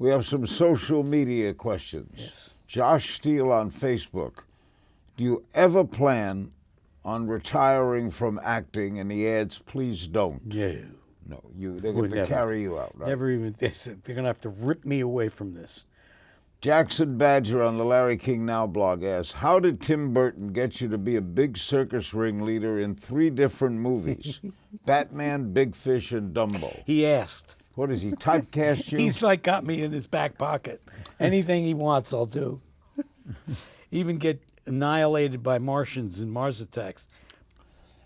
We have some social media questions. Yes. Josh Steele on Facebook. Do you ever plan on retiring from acting? And he adds, please don't. No. No, they're going to carry you out, right? Never even, they're going to have to rip me away from this. Jackson Badger on the Larry King Now blog asks, how did Tim Burton get you to be a big circus ringleader in 3 different movies? Batman, Big Fish, and Dumbo. He asked. What is he, typecast you? He's like got me in his back pocket. Anything he wants, I'll do. Even get annihilated by Martians in Mars Attacks.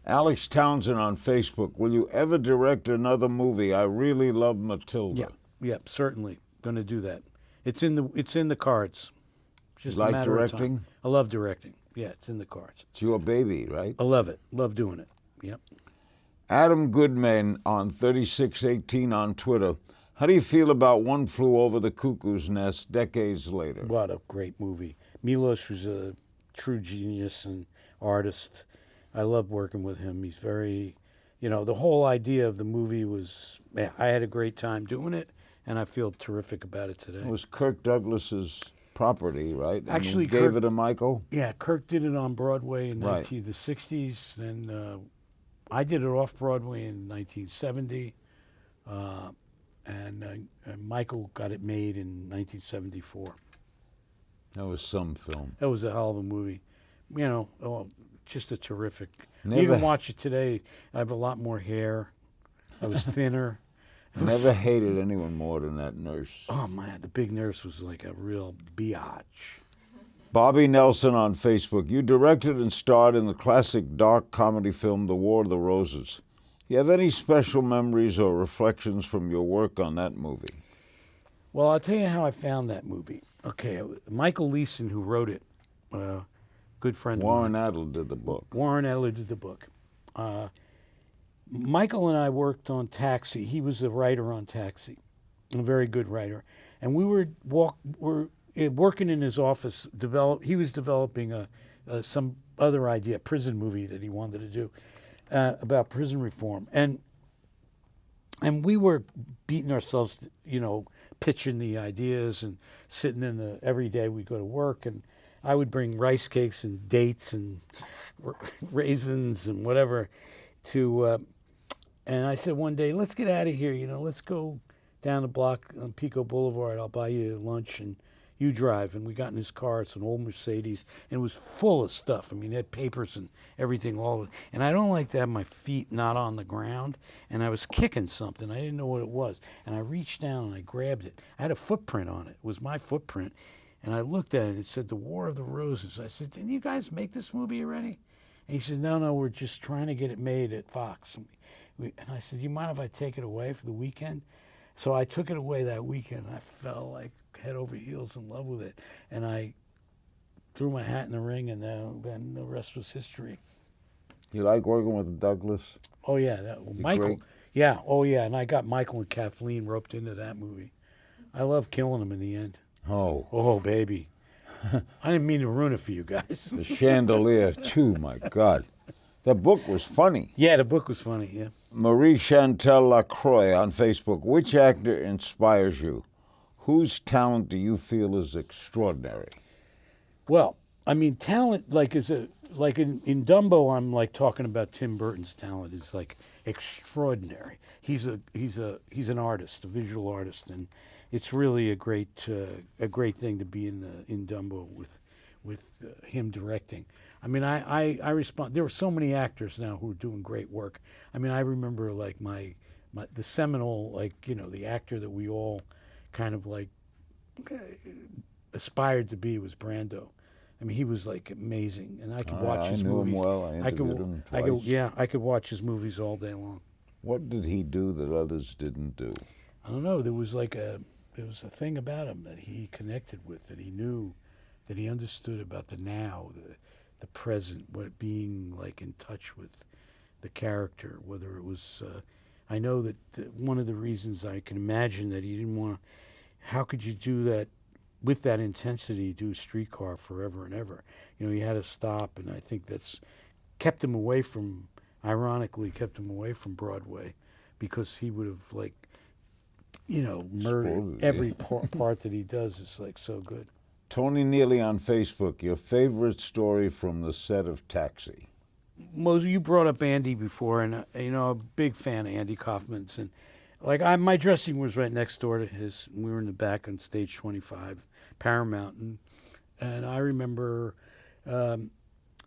Alex Townsend on Facebook, will you ever direct another movie? I really love Matilda. Yeah, certainly. Going to do that. It's in the cards. Just You like a matter directing? of time. I love directing. Yeah, it's in the cards. It's your baby, right? I love it. Love doing it. Yep. Adam Goodman on 3618 on Twitter. How do you feel about One Flew Over the Cuckoo's Nest decades later? What a great movie. Milos was a true genius and artist. I love working with him. He's very, the whole idea of the movie was, I had a great time doing it, and I feel terrific about it today. It was Kirk Douglas's property, right? Actually, and he gave Kirk, it to Michael? Yeah, Kirk did it on Broadway in Right. the 60s, and I did it off Broadway in 1970, and Michael got it made in 1974. That was some film. That was a hell of a movie. Just a terrific. Never- You can watch it today. I have a lot more hair. I was thinner. Never hated anyone more than that nurse. Oh, man, the big nurse was like a real biatch. Bobby Nelson on Facebook. You directed and starred in the classic dark comedy film The War of the Roses. Do you have any special memories or reflections from your work on that movie? Well, I'll tell you how I found that movie. Okay, Michael Leeson, who wrote it, good friend Warren of mine. Adler did the book. Warren Adler did the book. Michael and I worked on Taxi. He was a writer on Taxi, a very good writer. And we were working in his office. He was developing some other idea, prison movie that he wanted to do about prison reform. And we were beating ourselves, pitching the ideas and sitting every day we go to work, and I would bring rice cakes and dates and raisins and whatever and I said one day, let's get out of here, let's go down the block on Pico Boulevard. I'll buy you lunch and you drive. And we got in his car. It's an old Mercedes, and it was full of stuff. I mean, it had papers and everything all of it. And I don't like to have my feet not on the ground. And I was kicking something. I didn't know what it was. And I reached down and I grabbed it. I had a footprint on it. It was my footprint. And I looked at it and it said The War of the Roses. I said, didn't you guys make this movie already? And he said, no, we're just trying to get it made at Fox. And I said, you mind if I take it away for the weekend? So I took it away that weekend. I fell like head over heels in love with it. And I threw my hat in the ring, and then the rest was history. You like working with Douglas? Oh, yeah. Michael. Great? Yeah, oh, yeah. And I got Michael and Kathleen roped into that movie. I love killing them in the end. Oh. Oh, baby. I didn't mean to ruin it for you guys. The Chandelier, too, my God. The book was funny. Yeah, the book was funny, yeah. Marie Chantal Lacroix on Facebook. Which actor inspires you? Whose talent do you feel is extraordinary? Well, I mean, talent, like in Dumbo, I'm like talking about Tim Burton's talent is like extraordinary. He's an artist, a visual artist, and it's really a great thing to be in Dumbo with him directing. I mean, I respond. There were so many actors now who are doing great work. I mean, I remember like the seminal, like, the actor that we all kind of like aspired to be was Brando. I mean, he was like amazing, and I could watch his movies. I knew him well. I interviewed him twice. I could watch his movies all day long. What did he do that others didn't do? I don't know. There was a thing about him that he connected with, that he knew, that he understood about the now, the present, what being like in touch with the character. Whether it was, I know that one of the reasons I can imagine that he didn't want to. How could you do that with that intensity? Do Streetcar forever and ever? He had to stop, and I think that's kept him away from. Ironically, kept him away from Broadway, because he would have like murder. Exploded, Every yeah. part that he does is like so good. Tony Neely on Facebook, your favorite story from the set of Taxi? Moses, you brought up Andy before, and I'm a big fan of Andy Kaufman's, and my dressing room was right next door to his. We were in the back on stage 25, Paramount, and I remember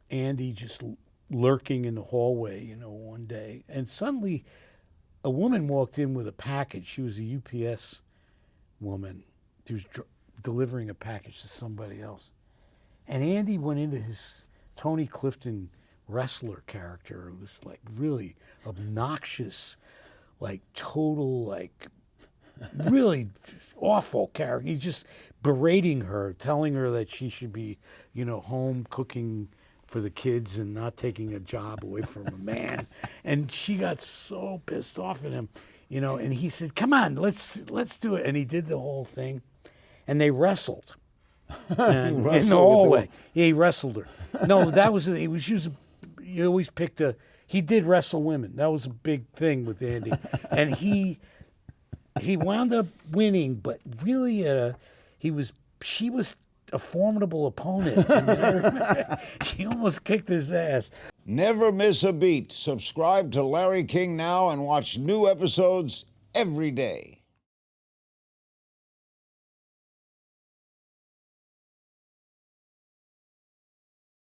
Andy just lurking in the hallway, one day, and suddenly a woman walked in with a package. She was a UPS woman. She was delivering a package to somebody else, and Andy went into his Tony Clifton wrestler character, this like really obnoxious, like total, like really awful character. He's just berating her, telling her that she should be, home cooking for the kids and not taking a job away from a man. And she got so pissed off at him, and he said, "Come on, let's do it." And he did the whole thing, and they wrestled. And in the hallway, he wrestled her. No, that was you always picked he did wrestle women. That was a big thing with Andy. And he wound up winning, but really she was a formidable opponent. She almost kicked his ass. Never miss a beat. Subscribe to Larry King Now and watch new episodes every day.